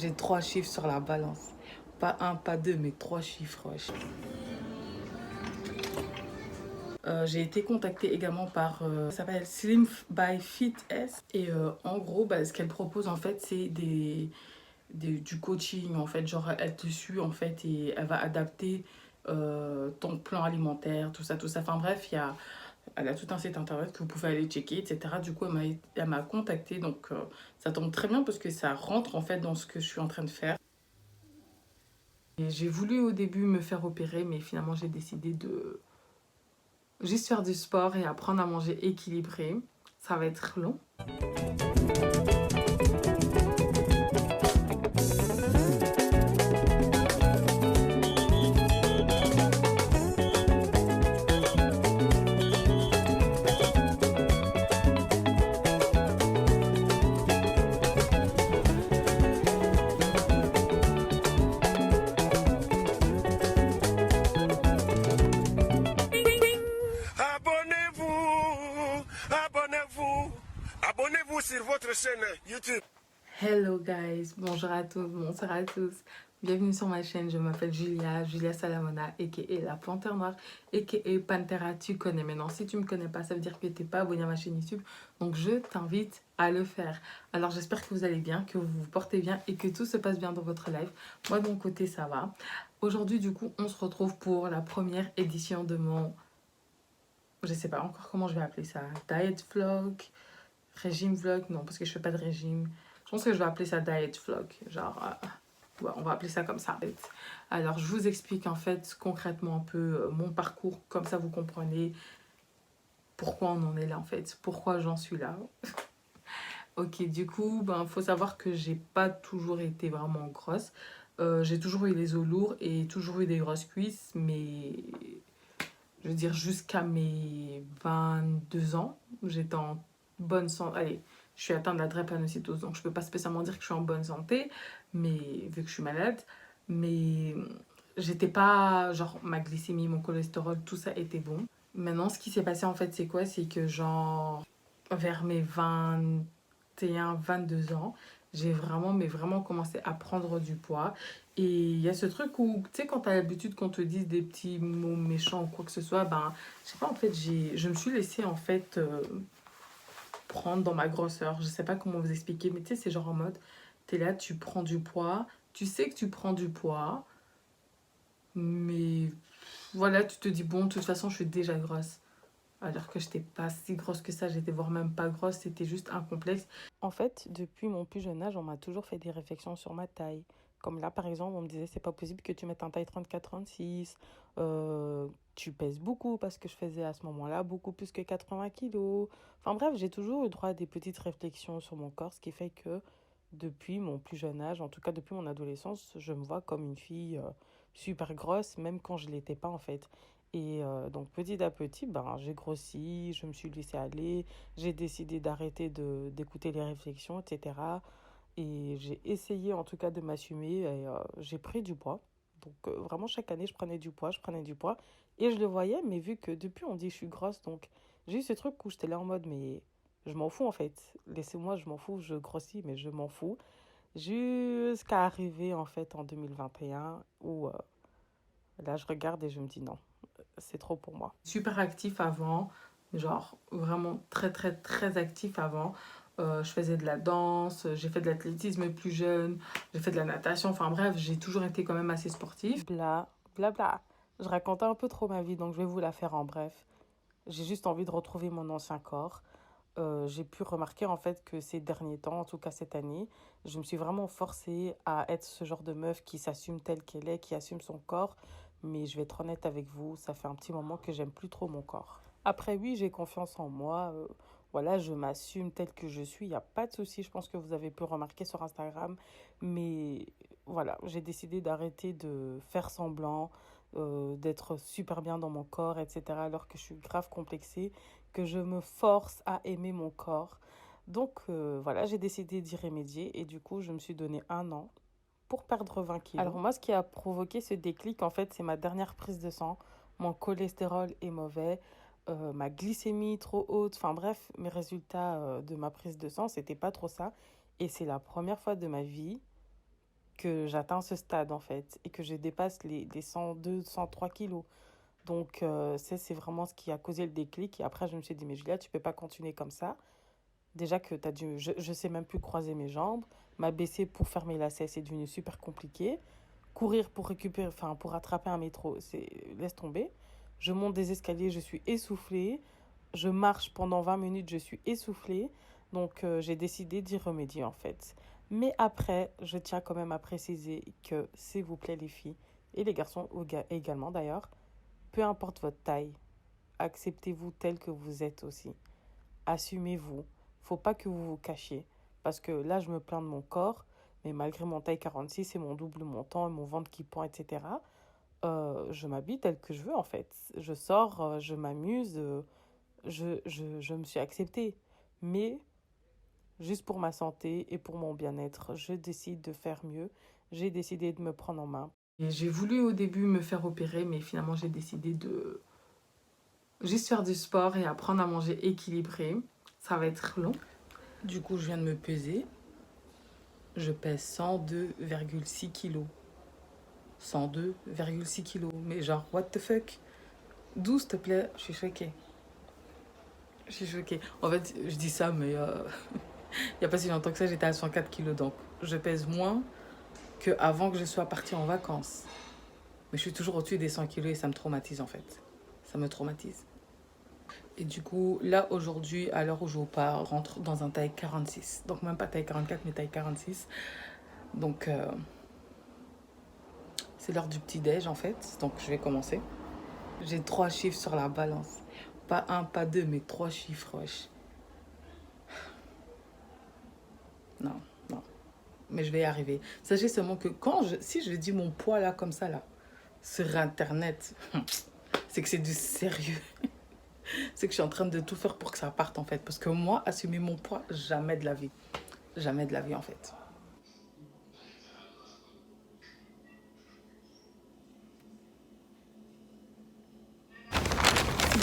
J'ai 3 chiffres sur la balance. Pas un, pas deux, mais 3 chiffres. Wesh. J'ai été contactée également par ça s'appelle Slim by Fit S et en gros ce qu'elle propose en fait c'est du coaching en fait, genre elle te suit en fait et elle va adapter ton plan alimentaire, tout ça, enfin bref, elle a tout un site internet que vous pouvez aller checker, etc. Du coup elle m'a contactée, donc ça tombe très bien parce que ça rentre en fait dans ce que je suis en train de faire. Et j'ai voulu au début me faire opérer, mais finalement j'ai décidé de juste faire du sport et apprendre à manger équilibré. Ça va être long. Abonnez-vous, abonnez-vous, abonnez-vous sur votre chaîne YouTube. Hello guys, bonjour à tous, bonsoir à tous. Bienvenue sur ma chaîne, je m'appelle Julia Salamona, a.k.a. la Panthère Noire, a.k.a. Panthera, tu connais maintenant. Si tu me connais pas, ça veut dire que tu n'es pas abonné à ma chaîne YouTube. Donc je t'invite à le faire. Alors j'espère que vous allez bien, que vous vous portez bien et que tout se passe bien dans votre life. Moi de mon côté ça va. Aujourd'hui du coup on se retrouve pour la première édition de mon... Je sais pas encore comment je vais appeler ça. Diet vlog, régime vlog, non parce que je fais pas de régime. Je pense que je vais appeler ça diet vlog, genre ouais, on va appeler ça comme ça. Alors je vous explique en fait concrètement un peu mon parcours, comme ça vous comprenez pourquoi on en est là en fait, pourquoi j'en suis là. Ok, du coup, faut savoir que j'ai pas toujours été vraiment grosse. J'ai toujours eu les os lourds et toujours eu des grosses cuisses, mais je veux dire jusqu'à mes 22 ans, j'étais en bonne santé. Allez, je suis atteinte de la drépanocytose, donc je peux pas spécialement dire que je suis en bonne santé, mais vu que je suis malade, mais j'étais pas, genre ma glycémie, mon cholestérol, tout ça était bon. Maintenant, ce qui s'est passé en fait, c'est quoi? C'est que genre vers mes 21, 22 ans, j'ai vraiment, mais vraiment commencé à prendre du poids. Et il y a ce truc où, tu sais, quand t'as l'habitude qu'on te dise des petits mots méchants ou quoi que ce soit, je sais pas, en fait, je me suis laissée, en fait, prendre dans ma grosseur. Je sais pas comment vous expliquer, mais tu sais, c'est genre en mode, t'es là, tu prends du poids, tu sais que tu prends du poids, mais voilà, tu te dis, bon, de toute façon, je suis déjà grosse. Alors que j'étais pas si grosse que ça, j'étais voire même pas grosse, c'était juste un complexe. En fait, depuis mon plus jeune âge, on m'a toujours fait des réflexions sur ma taille. Comme là, par exemple, on me disait, c'est pas possible que tu mettes un taille 34-36. Tu pèses beaucoup, parce que je faisais à ce moment-là beaucoup plus que 80 kilos. Enfin bref, j'ai toujours eu droit à des petites réflexions sur mon corps, ce qui fait que depuis mon plus jeune âge, en tout cas depuis mon adolescence, je me vois comme une fille super grosse, même quand je l'étais pas en fait. Et donc petit à petit, j'ai grossi, je me suis laissée aller, j'ai décidé d'arrêter d'écouter les réflexions, etc. Et j'ai essayé en tout cas de m'assumer et j'ai pris du poids. Donc vraiment chaque année je prenais du poids, et je le voyais, mais vu que depuis on dit je suis grosse, donc j'ai eu ce truc où j'étais là en mode mais je m'en fous en fait, laissez-moi, je m'en fous, je grossis mais je m'en fous. Jusqu'à arriver en fait en 2021 où là je regarde et je me dis non, c'est trop pour moi. Super actif avant, genre vraiment très très très actif avant. Je faisais de la danse, j'ai fait de l'athlétisme plus jeune, j'ai fait de la natation, enfin bref, j'ai toujours été quand même assez sportive. Bla, bla, bla. Je racontais un peu trop ma vie, donc je vais vous la faire en bref. J'ai juste envie de retrouver mon ancien corps. J'ai pu remarquer en fait que ces derniers temps, en tout cas cette année, je me suis vraiment forcée à être ce genre de meuf qui s'assume telle qu'elle est, qui assume son corps. Mais je vais être honnête avec vous, ça fait un petit moment que j'aime plus trop mon corps. Après oui, j'ai confiance en moi. Voilà, je m'assume telle que je suis. Il n'y a pas de souci. Je pense que vous avez pu remarquer sur Instagram. Mais voilà, j'ai décidé d'arrêter de faire semblant, d'être super bien dans mon corps, etc. Alors que je suis grave complexée, que je me force à aimer mon corps. Donc voilà, j'ai décidé d'y remédier et du coup, je me suis donné 1 an pour perdre 20 kilos. Alors moi, ce qui a provoqué ce déclic, en fait, c'est ma dernière prise de sang. Mon cholestérol est mauvais, ma glycémie trop haute. Enfin bref, mes résultats de ma prise de sang, c'était pas trop ça. Et c'est la première fois de ma vie que j'atteins ce stade, en fait, et que je dépasse les 102, 103 kilos. Donc, ça, c'est vraiment ce qui a causé le déclic. Et après, je me suis dit, mais Julia, tu peux pas continuer comme ça. Déjà que t'as dû, je sais même plus croiser mes jambes. M'abaisser pour faire mes lacets, c'est devenu super compliqué. Courir pour récupérer, enfin, pour rattraper un métro, c'est laisse tomber. Je monte des escaliers, je suis essoufflée. Je marche pendant 20 minutes, je suis essoufflée. Donc, j'ai décidé d'y remédier, en fait. Mais après, je tiens quand même à préciser que, s'il vous plaît, les filles, et les garçons également d'ailleurs, peu importe votre taille, acceptez-vous tel que vous êtes aussi. Assumez-vous. Faut pas que vous vous cachiez. Parce que là, je me plains de mon corps, mais malgré mon taille 46 et mon double montant et mon ventre qui pend, etc., je m'habille tel que je veux, en fait. Je sors, je m'amuse, je me suis acceptée. Mais, juste pour ma santé et pour mon bien-être, je décide de faire mieux. J'ai décidé de me prendre en main. Et j'ai voulu au début me faire opérer, mais finalement, j'ai décidé de juste faire du sport et apprendre à manger équilibré. Ça va être long. Du coup, je viens de me peser. Je pèse 102,6 kilos. 102,6 kilos. Mais genre, what the fuck? 12, s'il te plaît. Je suis choquée. Je suis choquée. En fait, je dis ça, mais il n'y a pas si longtemps que ça, j'étais à 104 kilos. Donc, je pèse moins qu'avant que je sois partie en vacances. Mais je suis toujours au-dessus des 100 kilos et ça me traumatise, en fait. Ça me traumatise. Et du coup, là, aujourd'hui, à l'heure où je vous parle, rentre dans un taille 46. Donc, même pas taille 44, mais taille 46. Donc, c'est l'heure du petit-déj, en fait. Donc, je vais commencer. J'ai 3 chiffres sur la balance. Pas 1, pas 2, mais 3 chiffres, wesh. Non, non. Mais je vais y arriver. Sachez seulement que si je dis mon poids, là, comme ça, là, sur Internet, c'est que c'est du sérieux. C'est que je suis en train de tout faire pour que ça parte, en fait. Parce que moi, assumer mon poids, jamais de la vie. Jamais de la vie, en fait.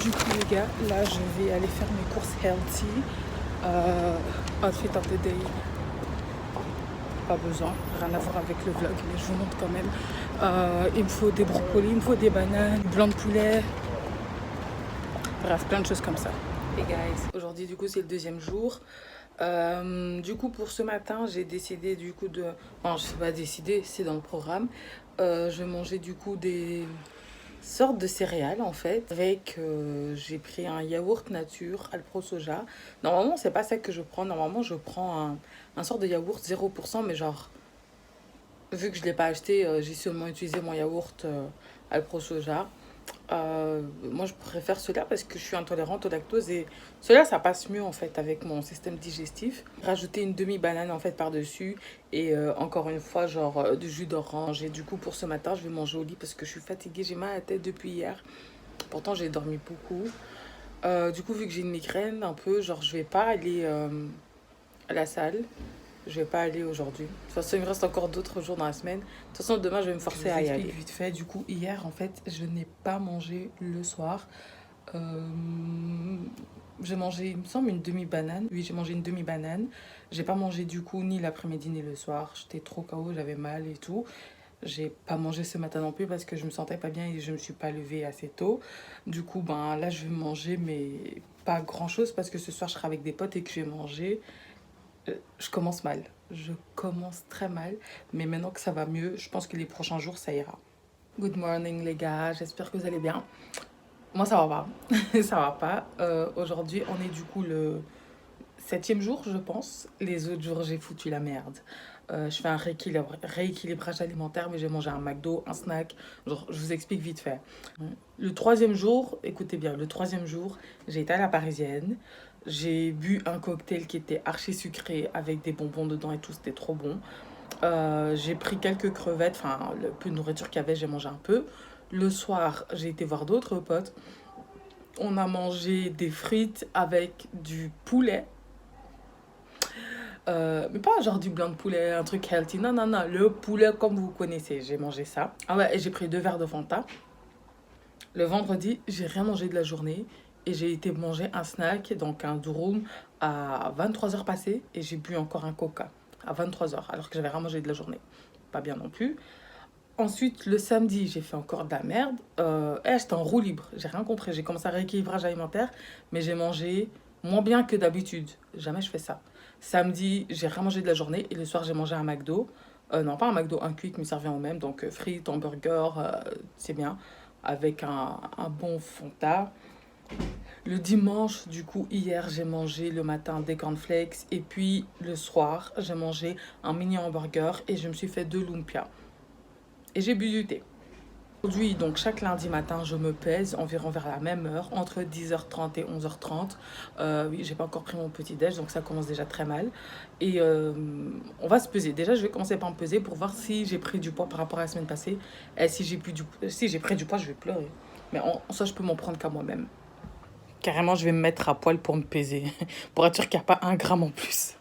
Du coup, les gars, là, je vais aller faire mes courses healthy. Outfit of the day. Pas besoin, rien à voir avec le vlog, mais je vous montre quand même. Il me faut des brocolis, il me faut des bananes, blanc de poulet. Bref, plein de choses comme ça. Hey guys, aujourd'hui du coup c'est le deuxième jour. Du coup pour ce matin j'ai décidé du coup de... Enfin je sais pas décider, c'est dans le programme. Je vais manger du coup des sortes de céréales en fait. Avec j'ai pris un yaourt nature Alpro Soja. Normalement c'est pas ça que je prends, normalement je prends un sort de yaourt 0%, mais genre vu que je l'ai pas acheté, j'ai seulement utilisé mon yaourt Alpro Soja. Moi je préfère cela parce que je suis intolérante au lactose et cela ça passe mieux en fait avec mon système digestif. Rajouter une demi-banane en fait par dessus et encore une fois genre du jus d'orange. Et du coup pour ce matin je vais manger au lit parce que je suis fatiguée, j'ai mal à la tête depuis hier. Pourtant j'ai dormi beaucoup. Du coup vu que j'ai une migraine un peu, genre je vais pas aller à la salle. Je vais pas aller aujourd'hui. De toute façon, il me reste encore d'autres jours dans la semaine. De toute façon, demain, je vais me forcer à y aller. Vite fait, du coup, hier, en fait, je n'ai pas mangé le soir. J'ai mangé, il me semble, une demi-banane. Oui, j'ai mangé une demi-banane. J'ai pas mangé, du coup, ni l'après-midi, ni le soir. J'étais trop KO, j'avais mal et tout. J'ai pas mangé ce matin non plus parce que je me sentais pas bien et je me suis pas levée assez tôt. Du coup, ben là, je vais manger, mais pas grand-chose parce que ce soir, je serai avec des potes et que je vais manger. Je commence mal. Je commence très mal. Mais maintenant que ça va mieux, je pense que les prochains jours, ça ira. Good morning les gars, j'espère que vous allez bien. Moi, ça va pas. Ça va pas. Aujourd'hui, on est du coup le 7e jour, je pense. Les autres jours, j'ai foutu la merde. Je fais un rééquilibrage alimentaire, mais j'ai mangé un McDo, un snack. Genre, je vous explique vite fait. Le 3e jour, écoutez bien, le 3e jour, j'ai été à la Parisienne. J'ai bu un cocktail qui était archi sucré avec des bonbons dedans et tout, c'était trop bon. J'ai pris quelques crevettes, enfin le peu de nourriture qu'il y avait, j'ai mangé un peu. Le soir, j'ai été voir d'autres potes. On a mangé des frites avec du poulet. Mais pas genre du blanc de poulet, un truc healthy. Non, non, non, le poulet comme vous connaissez, j'ai mangé ça. Ah ouais, et j'ai pris 2 verres de Fanta. Le vendredi, j'ai rien mangé de la journée. Et j'ai été manger un snack, donc un durum, à 23h passées. Et j'ai bu encore un coca à 23h, alors que j'avais rien mangé de la journée. pas bien non plus. Ensuite, le samedi, j'ai fait encore de la merde. J'étais en roue libre, j'ai rien compris. J'ai commencé un rééquilibrage alimentaire, mais j'ai mangé moins bien que d'habitude. Jamais je fais ça. Samedi, j'ai rien mangé de la journée et le soir, j'ai mangé un McDo. Non, pas un McDo, un quick, mais ça revient au même. Donc, frites, hamburger, c'est bien. Avec un bon Fanta. Le dimanche, du coup, hier, j'ai mangé le matin des cornflakes. Et puis, le soir, j'ai mangé un mini hamburger et je me suis fait 2 lumpia. Et j'ai bu du thé. Aujourd'hui, donc chaque lundi matin, je me pèse environ vers la même heure, entre 10h30 et 11h30. Oui, j'ai pas encore pris mon petit-déj, donc ça commence déjà très mal. Et on va se peser. Déjà, je vais commencer par me peser pour voir si j'ai pris du poids par rapport à la semaine passée. Et si si j'ai pris du poids, je vais pleurer. Mais en ça, je peux m'en prendre qu'à moi-même. Carrément, je vais me mettre à poil pour me peser, pour être sûr qu'il n'y a pas 1 gramme en plus.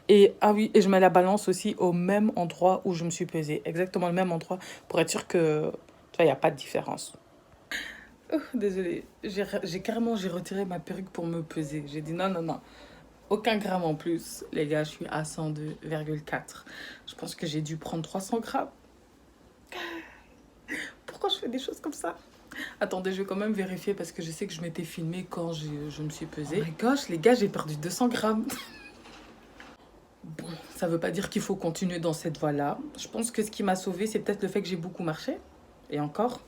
Et ah oui, et je mets la balance aussi au même endroit où je me suis pesée. Exactement le même endroit pour être sûr que, tu vois, il n'y a pas de différence. Oh, désolée, j'ai retiré ma perruque pour me peser. J'ai dit non, non, non. Aucun gramme en plus. Les gars, je suis à 102,4. Je pense que j'ai dû prendre 300 grammes. Pourquoi je fais des choses comme ça? Attendez, je vais quand même vérifier parce que je sais que je m'étais filmée quand je me suis pesée. Oh my gosh, les gars, j'ai perdu 200 grammes. Bon, ça veut pas dire qu'il faut continuer dans cette voie-là. Je pense que ce qui m'a sauvée, c'est peut-être le fait que j'ai beaucoup marché. Et encore,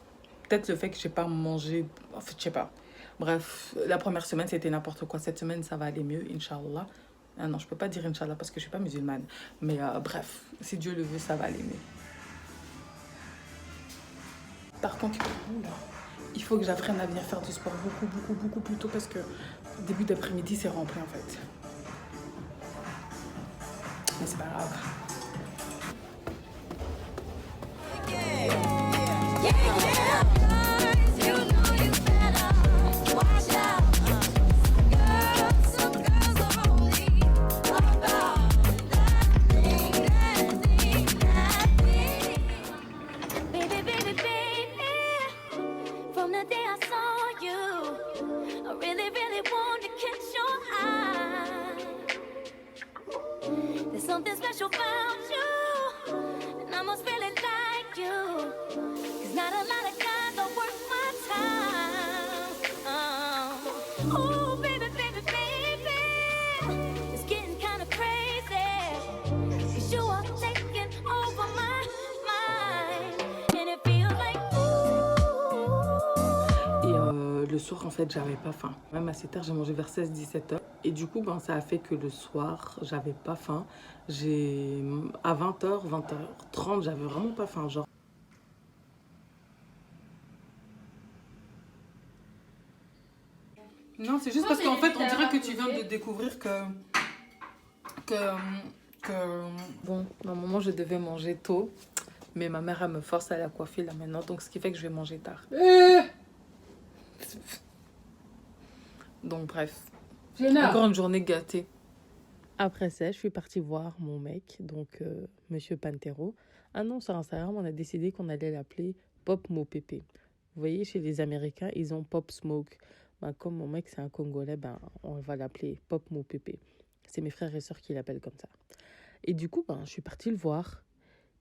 peut-être le fait que j'ai pas mangé. En fait, je sais pas. Bref, la première semaine, c'était n'importe quoi. Cette semaine, ça va aller mieux, Inch'Allah. Ah non, je peux pas dire Inch'Allah parce que je suis pas musulmane. Mais bref, si Dieu le veut, ça va aller mieux. Par contre, il faut que j'apprenne à venir faire du sport beaucoup plus tôt parce que début d'après-midi, c'est rempli en fait. Mais c'est pas grave. Something special about you, and I must really like you, 'cause not a lot of guys are worth my time. Oh, baby, baby, baby, it's getting kind of crazy, 'cause you are taking over my mind, and it feels like Et le soir, en fait, j'avais pas faim. Même assez tard, j'ai mangé vers 16-17 heures. Et du coup, ben, ça a fait que le soir, j'avais pas faim. À 20h, 20h30, j'avais vraiment pas faim. Genre. Non, c'est juste parce qu'en fait, on dirait que tu viens de découvrir que... Bon, normalement, je devais manger tôt. Mais ma mère, elle me force à la coiffer là maintenant. Donc, ce qui fait que je vais manger tard. Donc, bref. Encore une journée gâtée. Après ça, je suis partie voir mon mec, donc Monsieur Pantero. Ah non, sur Instagram, on a décidé qu'on allait l'appeler Pop Mo Pépé. Vous voyez, chez les Américains, ils ont Pop Smoke. Ben, comme mon mec, c'est un Congolais, ben, on va l'appeler Pop Mo Pépé. C'est mes frères et sœurs qui l'appellent comme ça. Et du coup, ben, je suis partie le voir.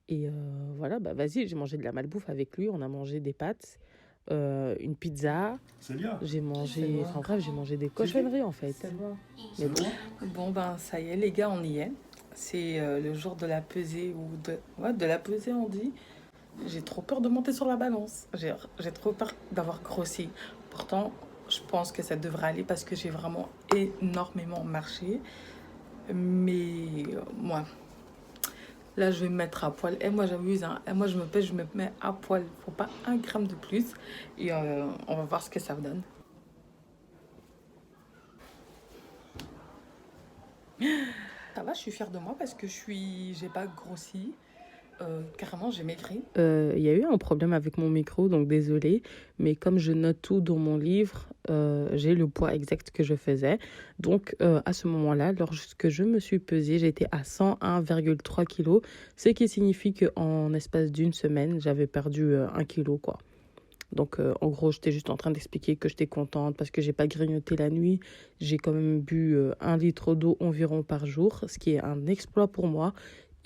Et voilà, ben, vas-y, j'ai mangé de la malbouffe avec lui. On a mangé des pâtes, une pizza. J'ai mangé, enfin bref, j'ai mangé des cochonneries en fait. Mais bon, ben ça y est, les gars, on y est. C'est le jour de la pesée de la pesée, on dit. J'ai trop peur de monter sur la balance. J'ai trop peur d'avoir grossi. Pourtant, je pense que ça devrait aller parce que j'ai vraiment énormément marché. Mais moi. Là, je vais me mettre à poil. Et moi, j'amuse. Hein. Et moi, je me pèse, je me mets à poil. Faut pas 1 gramme de plus. Et on va voir ce que ça donne. Ça va, je suis fière de moi parce que j'ai pas grossi. Carrément, j'ai maigri. Il y a eu un problème avec mon micro, donc désolée. Mais comme je note tout dans mon livre, j'ai le poids exact que je faisais. Donc, à ce moment-là, lorsque je me suis pesée, j'étais à 101,3 kg. Ce qui signifie qu'en espace d'une semaine, j'avais perdu 1 kg, quoi. Donc, en gros, j'étais juste en train d'expliquer que j'étais contente parce que j'ai pas grignoté la nuit. J'ai quand même bu 1 litre d'eau environ par jour, ce qui est un exploit pour moi.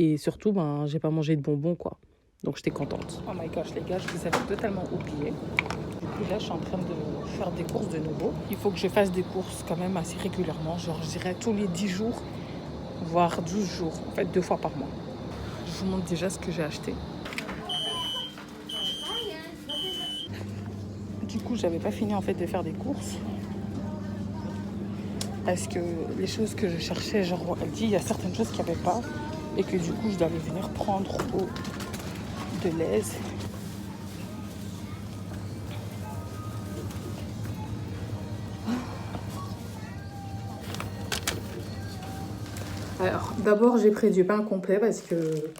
Et surtout, ben, j'ai pas mangé de bonbons, quoi. Donc, j'étais contente. Oh my gosh, les gars, je vous avais totalement oublié. Du coup, là, je suis en train de faire des courses de nouveau. Il faut que je fasse des courses quand même assez régulièrement. Genre, je dirais tous les 10 jours, voire 12 jours. En fait, 2 fois par mois. Je vous montre déjà ce que j'ai acheté. Du coup, j'avais pas fini en fait de faire des courses. Parce que les choses que je cherchais, genre, elle dit, il y a certaines choses qu'il n'y avait pas. Et que du coup, je dois les venir prendre au Deleuze. Alors, d'abord, j'ai pris du pain complet parce que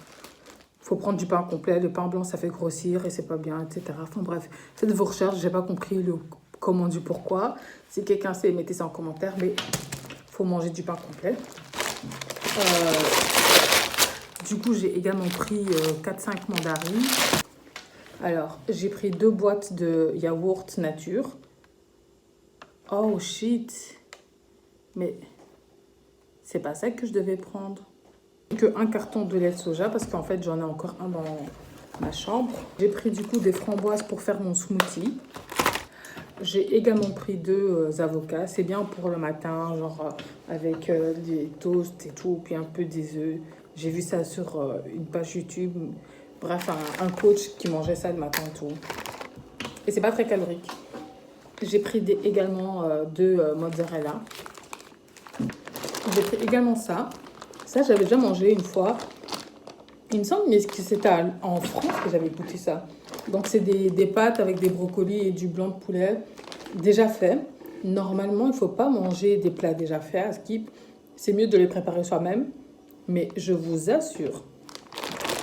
faut prendre du pain complet. Le pain blanc, ça fait grossir et c'est pas bien, etc. Enfin bref, faites vos recherches. J'ai pas compris le comment du pourquoi. Si quelqu'un sait, mettez ça en commentaire. Mais faut manger du pain complet. Du coup, j'ai également pris 4-5 mandarines. Alors, j'ai pris 2 boîtes de yaourt nature. Oh shit. Mais c'est pas ça que je devais prendre. Que un carton de lait de soja parce qu'en fait, j'en ai encore un dans ma chambre. J'ai pris du coup des framboises pour faire mon smoothie. J'ai également pris 2 avocats. C'est bien pour le matin, genre avec des toasts et tout, puis un peu des œufs. J'ai vu ça sur une page YouTube. Bref, un coach qui mangeait ça le matin et tout. Et c'est pas très calorique. J'ai pris également 2 mozzarella. J'ai pris également ça. Ça, j'avais déjà mangé une fois. Il me semble que c'était en France que j'avais goûté ça. Donc, c'est des pâtes avec des brocolis et du blanc de poulet déjà fait. Normalement, il ne faut pas manger des plats déjà faits à Skip. C'est mieux de les préparer soi-même. Mais je vous assure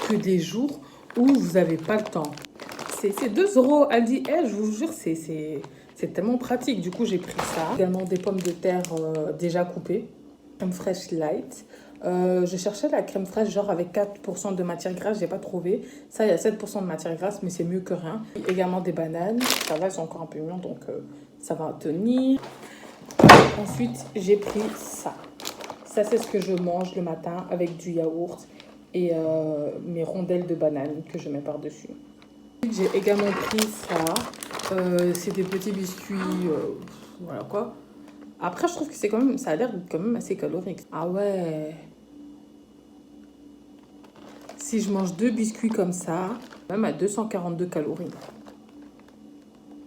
que des jours où vous n'avez pas le temps. C'est 2 euros. Elle dit, je vous jure, c'est tellement pratique. Du coup, j'ai pris ça. Également des pommes de terre déjà coupées. Crème fraîche light. Je cherchais la crème fraîche genre avec 4% de matière grasse, j'ai pas trouvé. Ça, il y a 7% de matière grasse, mais c'est mieux que rien. Également des bananes, ça va, elles sont encore un peu mûres, donc ça va tenir. Ensuite, j'ai pris ça. Ça, c'est ce que je mange le matin avec du yaourt et mes rondelles de banane que je mets par-dessus. J'ai également pris ça. C'est des petits biscuits, voilà quoi. Après, je trouve que c'est quand même, ça a l'air quand même assez calorique. Ah ouais. Si je mange 2 biscuits comme ça, même à 242 calories.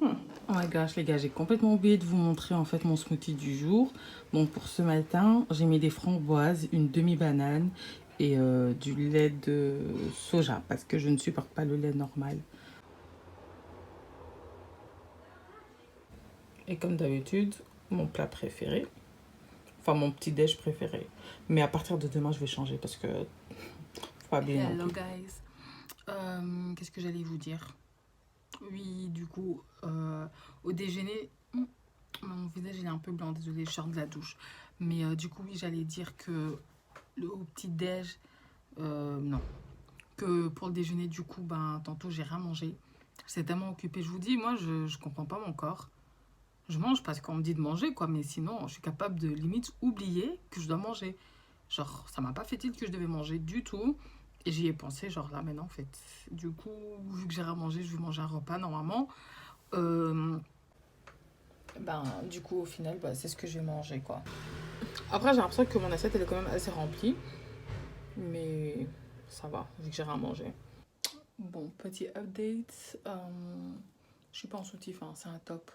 Oh my gosh, les gars, j'ai complètement oublié de vous montrer en fait mon smoothie du jour. Donc pour ce matin, j'ai mis des framboises, une demi-banane et du lait de soja parce que je ne supporte pas le lait normal. Et comme d'habitude, mon plat préféré, enfin mon petit déj préféré. Mais à partir de demain, je vais changer parce que faut pas bien. Hello guys. Qu'est-ce que j'allais vous dire? Oui, du coup, au déjeuner, mon visage il est un peu blanc, désolé, je sors de la douche. Mais du coup, oui, j'allais dire que au petit déj, non. Que pour le déjeuner, du coup, ben tantôt j'ai rien mangé. J'étais tellement occupée. Je vous dis, moi, je comprends pas mon corps. Je mange parce qu'on me dit de manger, quoi. Mais sinon, je suis capable de limite oublier que je dois manger. Genre, ça m'a pas fait tilt que je devais manger du tout. Et j'y ai pensé, genre là, maintenant, en fait. Du coup, vu que j'ai rien mangé, je vais manger un repas, normalement. Du coup, au final, c'est ce que j'ai mangé, quoi. Après, j'ai l'impression que mon assiette, elle est quand même assez remplie. Mais ça va, vu que j'ai rien mangé. Bon, petit update. Je suis pas en soutif, hein, c'est un top.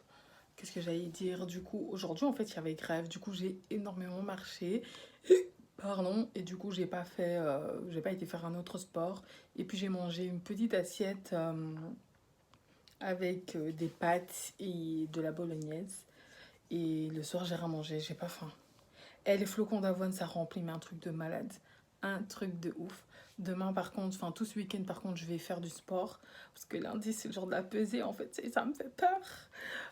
Qu'est-ce que j'allais dire? Du coup, aujourd'hui, en fait, il y avait grève. Du coup, j'ai énormément marché. Pardon. Et du coup, j'ai pas été faire un autre sport. Et puis, j'ai mangé une petite assiette avec des pâtes et de la bolognaise. Et le soir, j'ai rien mangé. J'ai pas faim. Et les flocons d'avoine, ça remplit, mais un truc de malade. Un truc de ouf. Demain, par contre, enfin tout ce week-end, par contre, je vais faire du sport. Parce que lundi, c'est le jour de la pesée, en fait, ça me fait peur.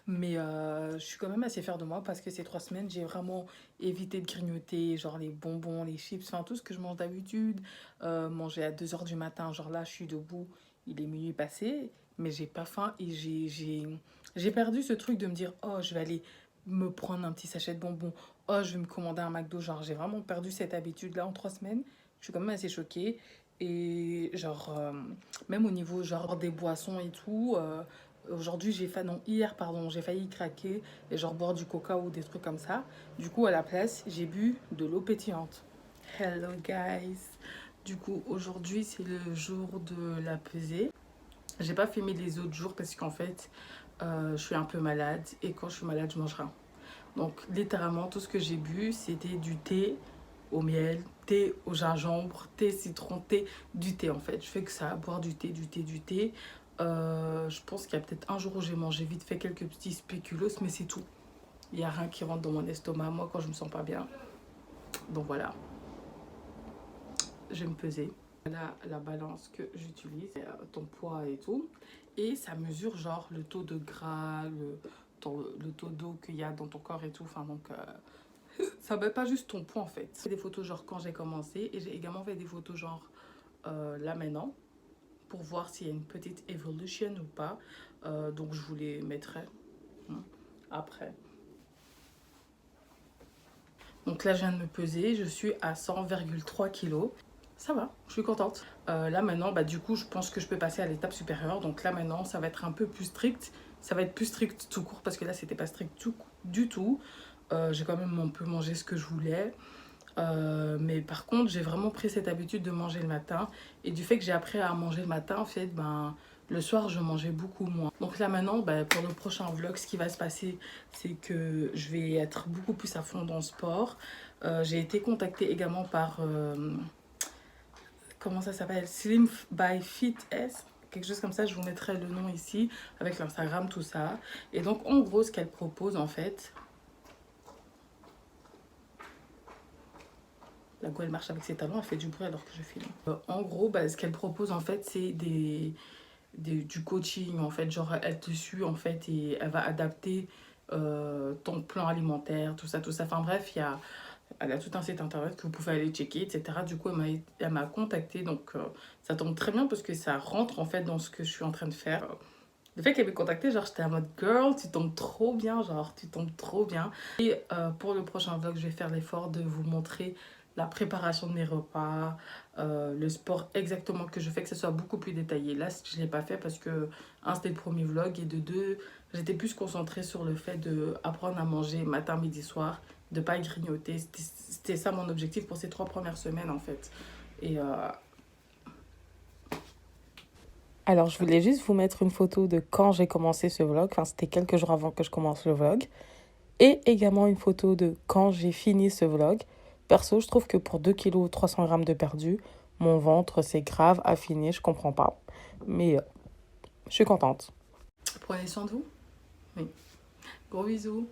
Mais je suis quand même assez fière de moi parce que ces 3 semaines, j'ai vraiment évité de grignoter, genre les bonbons, les chips, enfin tout ce que je mange d'habitude. Manger à 2 h du matin, genre là, je suis debout, il est minuit passé, mais j'ai pas faim et j'ai perdu ce truc de me dire, oh, je vais aller me prendre un petit sachet de bonbons, oh, je vais me commander un McDo, genre j'ai vraiment perdu cette habitude-là en 3 semaines. suis quand même assez choquée. Et genre, même au niveau genre des boissons et tout, aujourd'hui j'ai failli, non hier pardon, j'ai failli craquer et genre boire du coca ou des trucs comme ça. Du coup à la place, j'ai bu de l'eau pétillante. Hello guys! Du coup aujourd'hui c'est le jour de la pesée. J'ai pas filmé les autres jours parce qu'en fait, je suis un peu malade et quand je suis malade, je mange rien. Donc littéralement tout ce que j'ai bu, c'était du thé au miel, thé au gingembre, thé citron, thé, du thé en fait. Je fais que ça, boire du thé, du thé, du thé. Je pense qu'il y a peut-être un jour où j'ai mangé vite fait quelques petits spéculoos, mais c'est tout. Il n'y a rien qui rentre dans mon estomac, moi, quand je me sens pas bien. Donc voilà, je vais me peser. Voilà la balance que j'utilise, ton poids et tout. Et ça mesure genre le taux de gras, le taux d'eau qu'il y a dans ton corps et tout. Enfin donc... ça met pas juste ton poids en fait. J'ai fait des photos genre quand j'ai commencé et j'ai également fait des photos genre là maintenant pour voir s'il y a une petite évolution ou pas. Donc je vous les mettrai après. Donc là je viens de me peser, je suis à 100,3 kg. Ça va, je suis contente. Là maintenant, bah, du coup je pense que je peux passer à l'étape supérieure. Donc là maintenant ça va être un peu plus strict. Ça va être plus strict tout court parce que là c'était pas strict du tout. J'ai quand même un peu mangé ce que je voulais. Mais par contre, j'ai vraiment pris cette habitude de manger le matin. Et du fait que j'ai appris à manger le matin, en fait, ben, le soir, je mangeais beaucoup moins. Donc là, maintenant, ben, pour le prochain vlog, ce qui va se passer, c'est que je vais être beaucoup plus à fond dans le sport. J'ai été contactée également par... comment ça s'appelle? Slim by Fit S. Quelque chose comme ça, je vous mettrai le nom ici, avec l'Instagram, tout ça. Et donc, en gros, ce qu'elle propose, en fait... La go, elle marche avec ses talons, elle fait du bruit alors que je filme. En gros, bah, ce qu'elle propose, en fait, c'est du coaching, en fait. Genre, elle te suit, en fait, et elle va adapter ton plan alimentaire, tout ça, tout ça. Enfin bref, elle a tout un site internet que vous pouvez aller checker, etc. Du coup, elle m'a contactée, donc ça tombe très bien parce que ça rentre, en fait, dans ce que je suis en train de faire. Le fait qu'elle m'ait contactée, genre, j'étais en mode « Girl, tu tombes trop bien, genre, tu tombes trop bien. » Et pour le prochain vlog, je vais faire l'effort de vous montrer la préparation de mes repas, le sport exactement que je fais, que ce soit beaucoup plus détaillé. Là, je ne l'ai pas fait parce que, un, c'était le premier vlog, et de deux, j'étais plus concentrée sur le fait d'apprendre à manger matin, midi, soir, de ne pas grignoter. C'était ça mon objectif pour ces 3 premières semaines, en fait. Et... Alors, je voulais juste vous mettre une photo de quand j'ai commencé ce vlog. Enfin, c'était quelques jours avant que je commence le vlog. Et également une photo de quand j'ai fini ce vlog. Perso, je trouve que pour 2 kg 300 g de perdu, mon ventre, c'est grave affiné, je comprends pas. Mais je suis contente. Prenez soin de vous. Oui. Gros bisous.